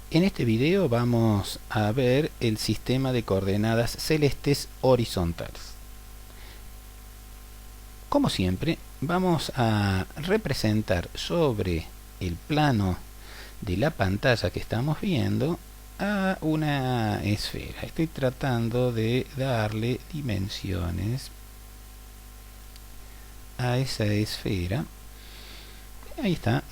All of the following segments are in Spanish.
En este video vamos a ver el sistema de coordenadas celestes horizontales. Como siempre, vamos a representar sobre el plano de la pantalla que estamos viendo a una esfera. Estoy tratando de darle dimensiones a esa esfera. Ahí está,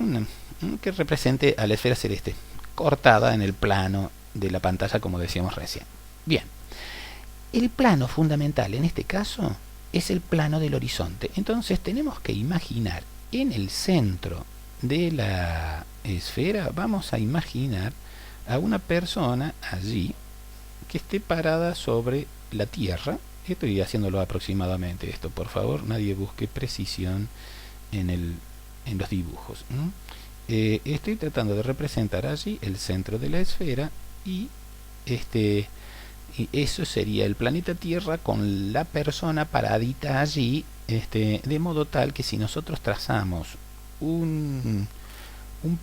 que represente a la esfera celeste, cortada en el plano de la pantalla, como decíamos recién. Bien, el plano fundamental en este caso es el plano del horizonte. Entonces tenemos que imaginar en el centro de la esfera, vamos a imaginar a una persona allí que esté parada sobre la Tierra. Estoy haciéndolo aproximadamente esto, por favor, nadie busque precisión en los dibujos. Estoy tratando de representar allí el centro de la esfera y eso sería el planeta Tierra con la persona paradita allí, de modo tal que si nosotros trazamos un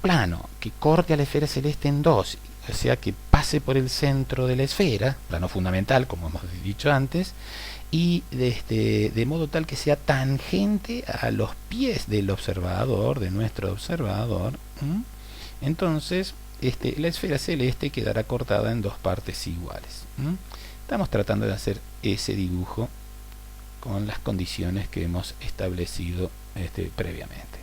plano que corte a la esfera celeste en dos, o sea que pase por el centro de la esfera, plano fundamental como hemos dicho antes, y de modo tal que sea tangente a los pies del observador, de nuestro observador, entonces la esfera celeste quedará cortada en dos partes iguales. Estamos tratando de hacer ese dibujo con las condiciones que hemos establecido previamente.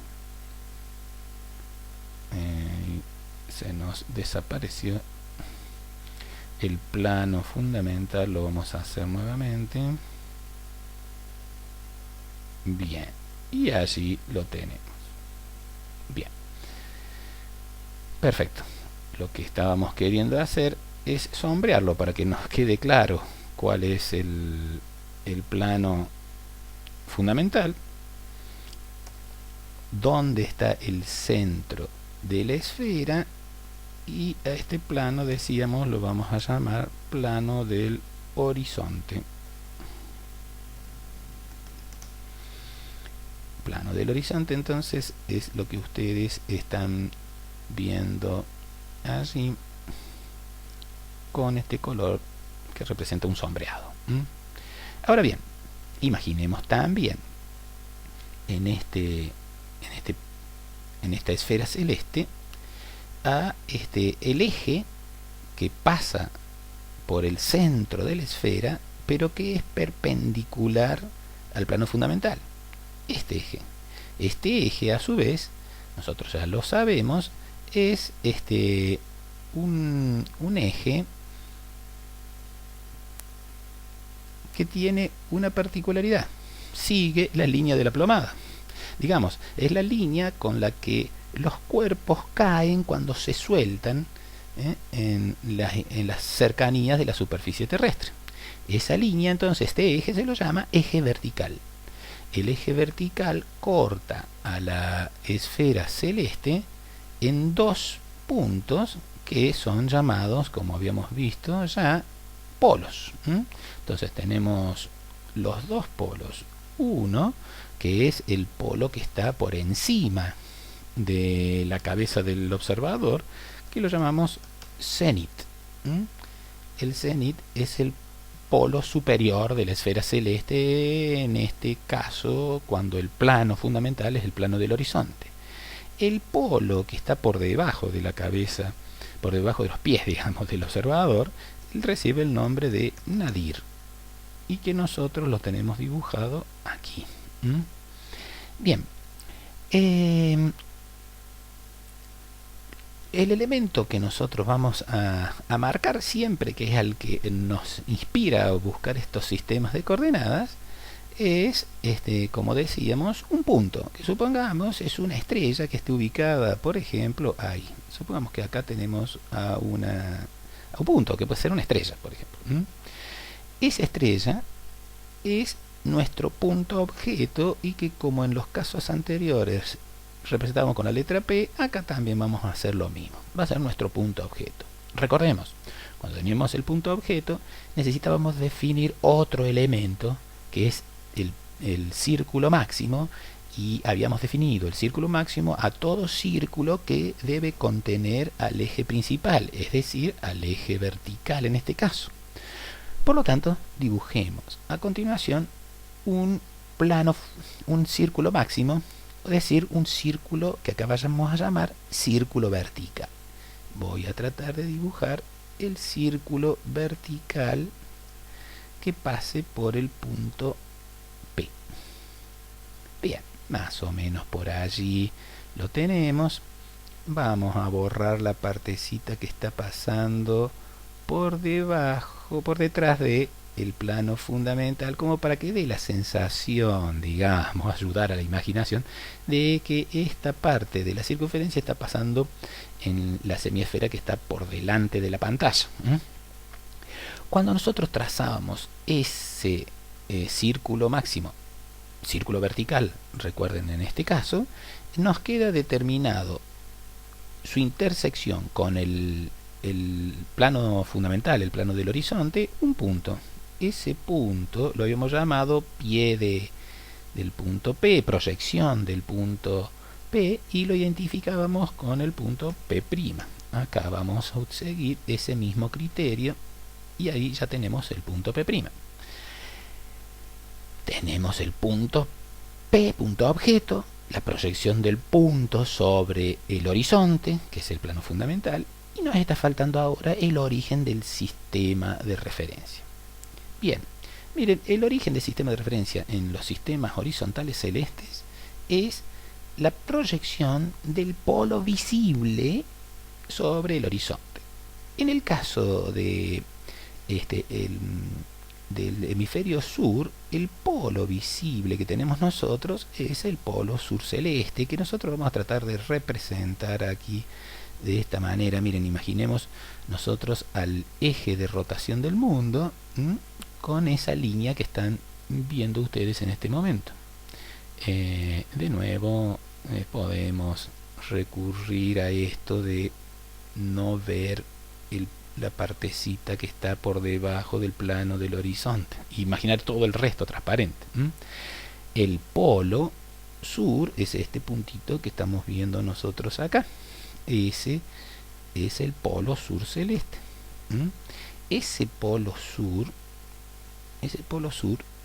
Se nos desapareció el plano fundamental, lo vamos a hacer nuevamente. Bien, y allí lo tenemos. Bien, perfecto. Lo que estábamos queriendo hacer es sombrearlo para que nos quede claro cuál es el plano fundamental, dónde está el centro de la esfera, y a este plano, decíamos, lo vamos a llamar plano del horizonte. Plano del horizonte, entonces, es lo que ustedes están viendo allí con este color que representa un sombreado. Ahora bien, imaginemos también en esta esfera celeste a el eje que pasa por el centro de la esfera, pero que es perpendicular al plano fundamental. Este eje a su vez, nosotros ya lo sabemos, es un eje que tiene una particularidad: sigue la línea de la plomada. Digamos, es la línea con la que los cuerpos caen cuando se sueltan en las cercanías de la superficie terrestre. Esa línea, entonces, este eje se lo llama eje vertical. El eje vertical corta a la esfera celeste en dos puntos que son llamados, como habíamos visto ya, polos. Entonces tenemos los dos polos. Uno, que es el polo que está por encima de la cabeza del observador, que lo llamamos cenit. El cenit es el polo superior de la esfera celeste, en este caso cuando el plano fundamental es el plano del horizonte. El polo que está por debajo de la cabeza, por debajo de los pies, digamos, del observador, recibe el nombre de nadir, y que nosotros lo tenemos dibujado aquí. Bien, el elemento que nosotros vamos a marcar siempre, que es al que nos inspira a buscar estos sistemas de coordenadas, es, como decíamos, un punto, que supongamos es una estrella que esté ubicada, por ejemplo, ahí. Supongamos que acá tenemos a un punto, que puede ser una estrella, por ejemplo. Esa estrella es nuestro punto objeto, y que, como en los casos anteriores representamos con la letra P, acá también vamos a hacer lo mismo. Va a ser nuestro punto objeto. Recordemos, cuando teníamos el punto objeto, necesitábamos definir otro elemento, que es el círculo máximo, y habíamos definido el círculo máximo a todo círculo que debe contener al eje principal, es decir, al eje vertical en este caso. Por lo tanto, dibujemos a continuación un círculo máximo, es decir, un círculo que acá vamos a llamar círculo vertical. Voy a tratar de dibujar el círculo vertical que pase por el punto P. Bien, más o menos por allí lo tenemos. Vamos a borrar la partecita que está pasando por debajo, por detrás de el plano fundamental, como para que dé la sensación, digamos, ayudar a la imaginación de que esta parte de la circunferencia está pasando en la semiesfera que está por delante de la pantalla. Cuando nosotros trazábamos ese círculo máximo, círculo vertical, recuerden en este caso, nos queda determinado su intersección con el plano fundamental, el plano del horizonte, un punto. Ese punto lo habíamos llamado pie del punto P, proyección del punto P, y lo identificábamos con el punto P'. Acá vamos a seguir ese mismo criterio y ahí ya tenemos el punto P'. Tenemos el punto P, punto objeto, la proyección del punto sobre el horizonte, que es el plano fundamental, y nos está faltando ahora el origen del sistema de referencia. Bien, miren, el origen del sistema de referencia en los sistemas horizontales celestes es la proyección del polo visible sobre el horizonte. En el caso de del hemisferio sur, el polo visible que tenemos nosotros es el polo sur celeste, que nosotros vamos a tratar de representar aquí de esta manera. Miren, imaginemos nosotros al eje de rotación del mundo con esa línea que están viendo ustedes en este momento. De nuevo podemos recurrir a esto de no ver la partecita que está por debajo del plano del horizonte, imaginar todo el resto transparente. El polo sur es este puntito que estamos viendo nosotros acá. Ese es el polo sur celeste. Ese polo sur,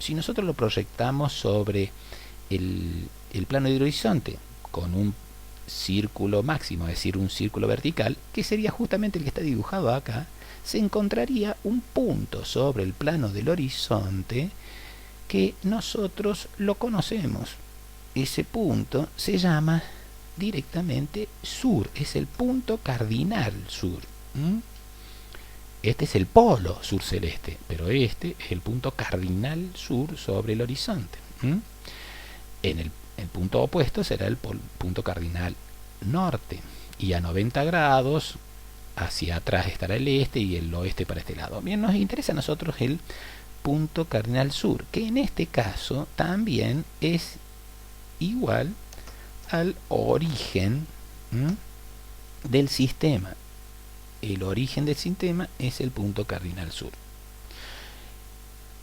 si nosotros lo proyectamos sobre el plano del horizonte con un círculo máximo, es decir, un círculo vertical, que sería justamente el que está dibujado acá, se encontraría un punto sobre el plano del horizonte que nosotros lo conocemos. Ese punto se llama directamente sur, es el punto cardinal sur. Este es el polo sur celeste, pero este es el punto cardinal sur sobre el horizonte. En el punto opuesto será el punto cardinal norte, y a 90 grados hacia atrás estará el este y el oeste para este lado. Bien, nos interesa a nosotros el punto cardinal sur, que en este caso también es igual al origen del sistema. El origen del sistema es el punto cardinal sur.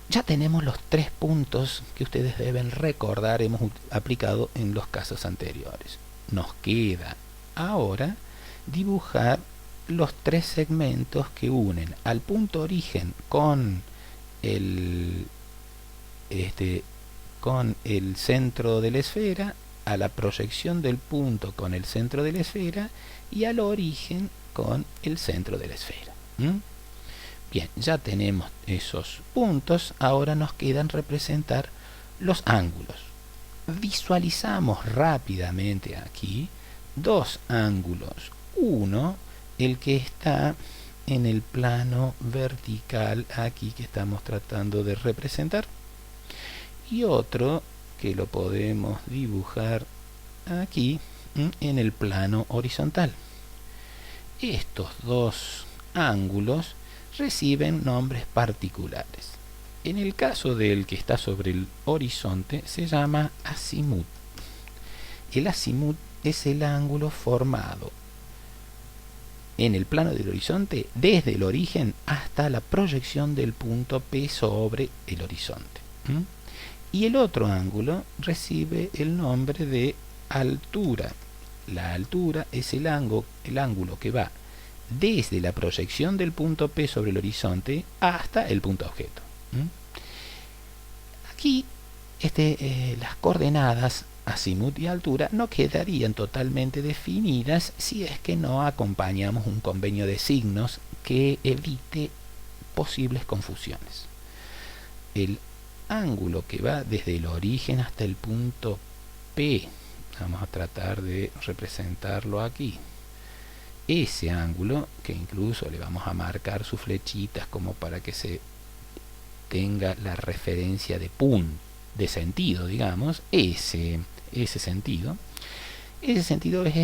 Ya tenemos los 3 puntos que ustedes deben recordar, hemos aplicado en los casos anteriores. Nos queda ahora dibujar los 3 segmentos que unen al punto origen con el centro de la esfera, a la proyección del punto con el centro de la esfera y al origen con el centro de la esfera. Bien, ya tenemos esos puntos, ahora nos quedan representar los ángulos. Visualizamos rápidamente aquí 2 ángulos. Uno, el que está en el plano vertical aquí que estamos tratando de representar, y otro que lo podemos dibujar aquí en el plano horizontal. Estos 2 ángulos reciben nombres particulares. En el caso del que está sobre el horizonte se llama azimut. El azimut es el ángulo formado en el plano del horizonte desde el origen hasta la proyección del punto P sobre el horizonte. y el otro ángulo recibe el nombre de altura. La altura es el ángulo que va desde la proyección del punto P sobre el horizonte hasta el punto objeto. Aquí las coordenadas azimut y altura no quedarían totalmente definidas si es que no acompañamos un convenio de signos que evite posibles confusiones. El ángulo que va desde el origen hasta el punto P, vamos a tratar de representarlo aquí. Ese ángulo, que incluso le vamos a marcar sus flechitas como para que se tenga la referencia de sentido, digamos, ese sentido es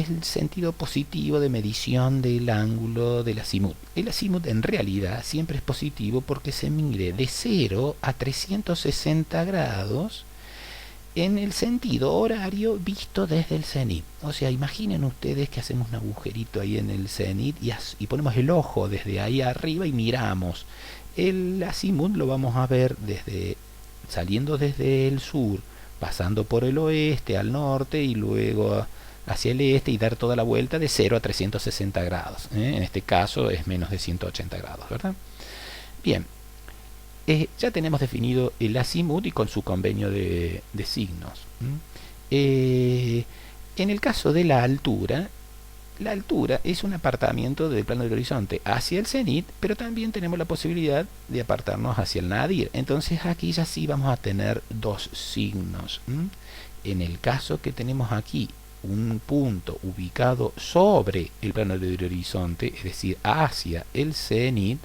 el sentido positivo de medición del ángulo del azimut. El azimut en realidad siempre es positivo porque se mide de 0 a 360 grados en el sentido horario visto desde el cenit. O sea, imaginen ustedes que hacemos un agujerito ahí en el cenit y ponemos el ojo desde ahí arriba y miramos. El azimut lo vamos a ver saliendo desde el sur, pasando por el oeste al norte y luego hacia el este y dar toda la vuelta de 0 a 360 grados. En este caso es menos de 180 grados, ¿verdad? Bien. Ya tenemos definido el azimut y con su convenio de signos. En el caso de la altura es un apartamiento del plano del horizonte hacia el cenit, pero también tenemos la posibilidad de apartarnos hacia el nadir. Entonces aquí ya sí vamos a tener dos signos. En el caso que tenemos aquí un punto ubicado sobre el plano del horizonte, es decir, hacia el cenit,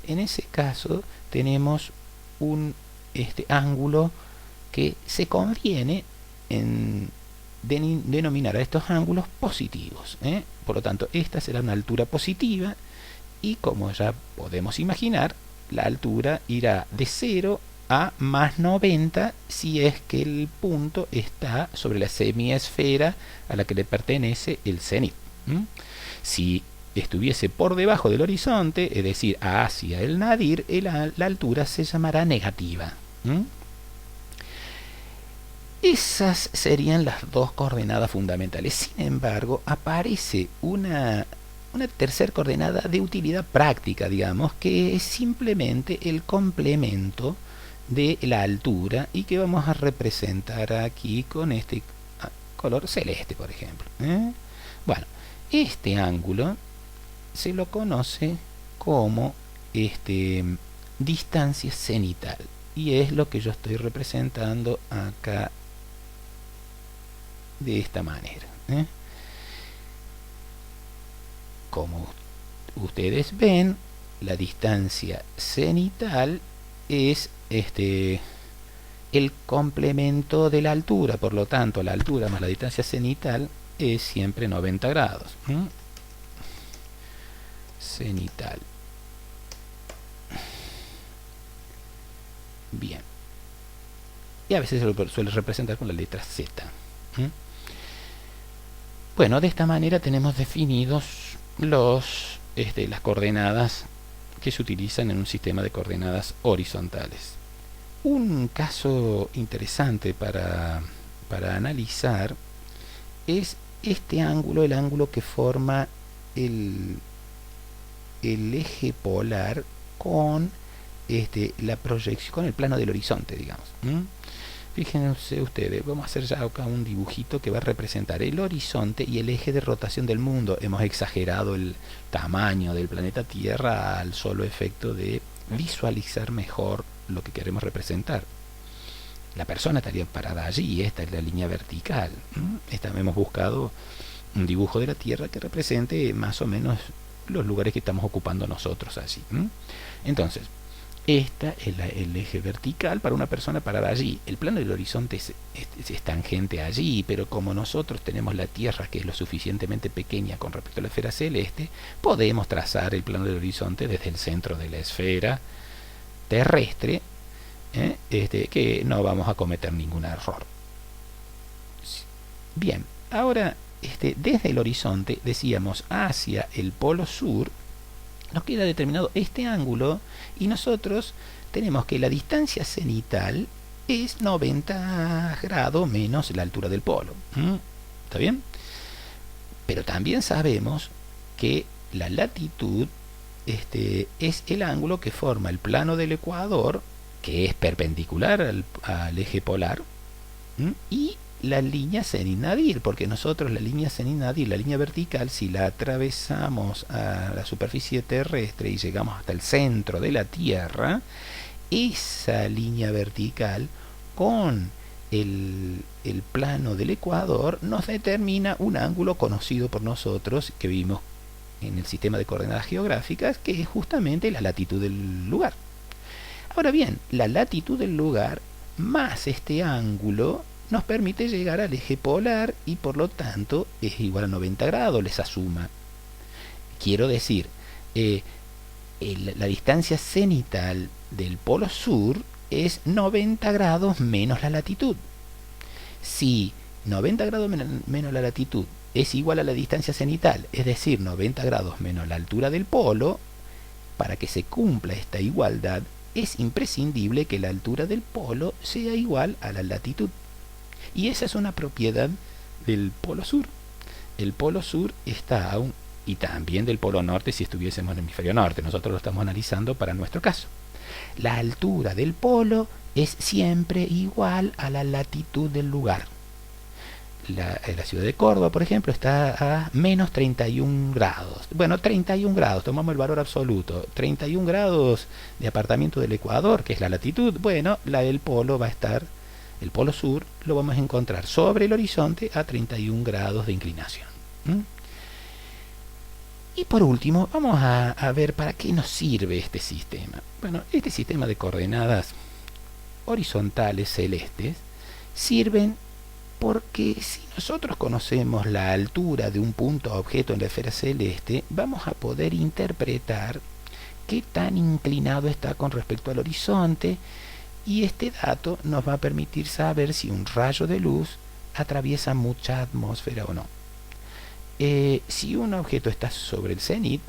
en ese caso tenemos un ángulo que se conviene en denominar a estos ángulos positivos. Por lo tanto, esta será una altura positiva y, como ya podemos imaginar, la altura irá de 0 a más 90 si es que el punto está sobre la semiesfera a la que le pertenece el cenit. Si estuviese por debajo del horizonte, es decir, hacia el nadir, la altura se llamará negativa. Esas serían las dos coordenadas fundamentales. Sin embargo, aparece una tercera coordenada de utilidad práctica, digamos, que es simplemente el complemento de la altura y que vamos a representar aquí con este color celeste, por ejemplo. Bueno, este ángulo se lo conoce como distancia cenital y es lo que yo estoy representando acá de esta manera. Como ustedes ven, la distancia cenital es el complemento de la altura, por lo tanto la altura más la distancia cenital es siempre 90 grados. Cenital. Bien. Y a veces se lo suele representar con la letra Z. Bueno, de esta manera tenemos definidos las coordenadas que se utilizan en un sistema de coordenadas horizontales. Un caso interesante para analizar es este ángulo, el ángulo que forma el eje polar con la proyección, con el plano del horizonte, digamos. Fíjense ustedes, vamos a hacer ya acá un dibujito que va a representar el horizonte y el eje de rotación del mundo. Hemos exagerado el tamaño del planeta Tierra al solo efecto de visualizar mejor lo que queremos representar. La persona estaría parada allí, esta es la línea vertical. Hemos buscado un dibujo de la Tierra que represente más o menos los lugares que estamos ocupando nosotros allí. Entonces, esta es el eje vertical para una persona parada allí. El plano del horizonte es tangente allí, pero como nosotros tenemos la Tierra que es lo suficientemente pequeña con respecto a la esfera celeste, podemos trazar el plano del horizonte desde el centro de la esfera terrestre, que no vamos a cometer ningún error. Bien, ahora desde el horizonte, decíamos, hacia el polo sur, nos queda determinado este ángulo y nosotros tenemos que la distancia cenital es 90 grados menos la altura del polo. ¿Está bien? Pero también sabemos que la latitud es el ángulo que forma el plano del ecuador, que es perpendicular al eje polar, y la línea zenit-nadir, porque nosotros la línea zenit-nadir, la línea vertical, si la atravesamos a la superficie terrestre y llegamos hasta el centro de la Tierra, esa línea vertical con el plano del ecuador nos determina un ángulo conocido por nosotros que vimos en el sistema de coordenadas geográficas, que es justamente la latitud del lugar. Ahora bien, la latitud del lugar más este ángulo nos permite llegar al eje polar y por lo tanto es igual a 90 grados, les asuma. Quiero decir, la distancia cenital del polo sur es 90 grados menos la latitud. Si 90 grados menos la latitud es igual a la distancia cenital, es decir, 90 grados menos la altura del polo, para que se cumpla esta igualdad, es imprescindible que la altura del polo sea igual a la latitud. Y esa es una propiedad del polo sur. El polo sur está aún, y también del polo norte si estuviésemos en el hemisferio norte. Nosotros lo estamos analizando para nuestro caso. La altura del polo es siempre igual a la latitud del lugar. La ciudad de Córdoba, por ejemplo, está a menos 31 grados. Bueno, 31 grados, tomamos el valor absoluto. 31 grados de apartamiento del Ecuador, que es la latitud. Bueno, la del polo va a estar, el polo sur, lo vamos a encontrar sobre el horizonte a 31 grados de inclinación. Y por último, vamos a ver para qué nos sirve este sistema. Bueno, este sistema de coordenadas horizontales celestes sirven porque si nosotros conocemos la altura de un punto objeto en la esfera celeste, vamos a poder interpretar qué tan inclinado está con respecto al horizonte, y este dato nos va a permitir saber si un rayo de luz atraviesa mucha atmósfera o no. Si un objeto está sobre el cenit,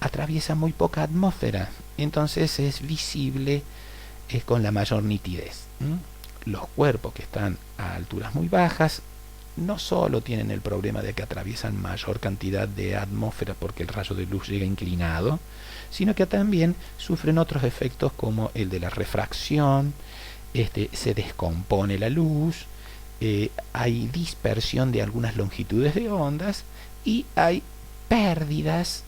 atraviesa muy poca atmósfera, entonces es visible con la mayor nitidez. Los cuerpos que están a alturas muy bajas no solo tienen el problema de que atraviesan mayor cantidad de atmósfera porque el rayo de luz llega inclinado, sino que también sufren otros efectos como el de la refracción, se descompone la luz, hay dispersión de algunas longitudes de ondas y hay pérdidas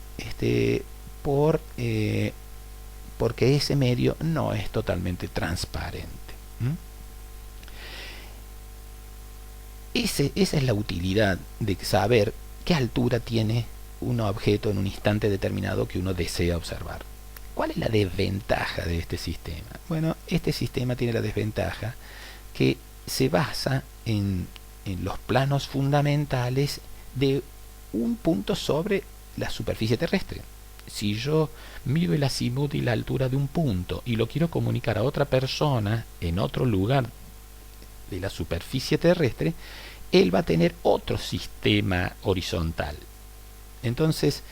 porque ese medio no es totalmente transparente. Esa es la utilidad de saber qué altura tiene un objeto en un instante determinado que uno desea observar. ¿Cuál es la desventaja de este sistema? Bueno, este sistema tiene la desventaja que se basa en los planos fundamentales de un punto sobre la superficie terrestre. Si yo mido el azimut y la altura de un punto y lo quiero comunicar a otra persona en otro lugar de la superficie terrestre, él va a tener otro sistema horizontal. Entonces,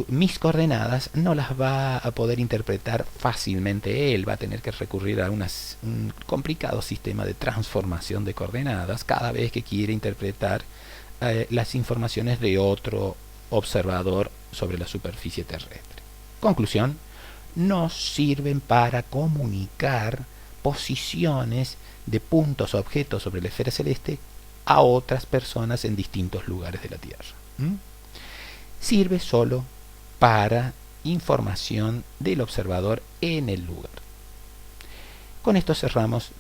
mis coordenadas no las va a poder interpretar fácilmente él, va a tener que recurrir a un complicado sistema de transformación de coordenadas cada vez que quiere interpretar las informaciones de otro observador sobre la superficie terrestre. Conclusión, nos sirven para comunicar posiciones de puntos objetos sobre la esfera celeste a otras personas en distintos lugares de la Tierra. Sirve solo para información del observador en el lugar. Con esto cerramos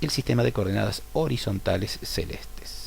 el sistema de coordenadas horizontales celestes.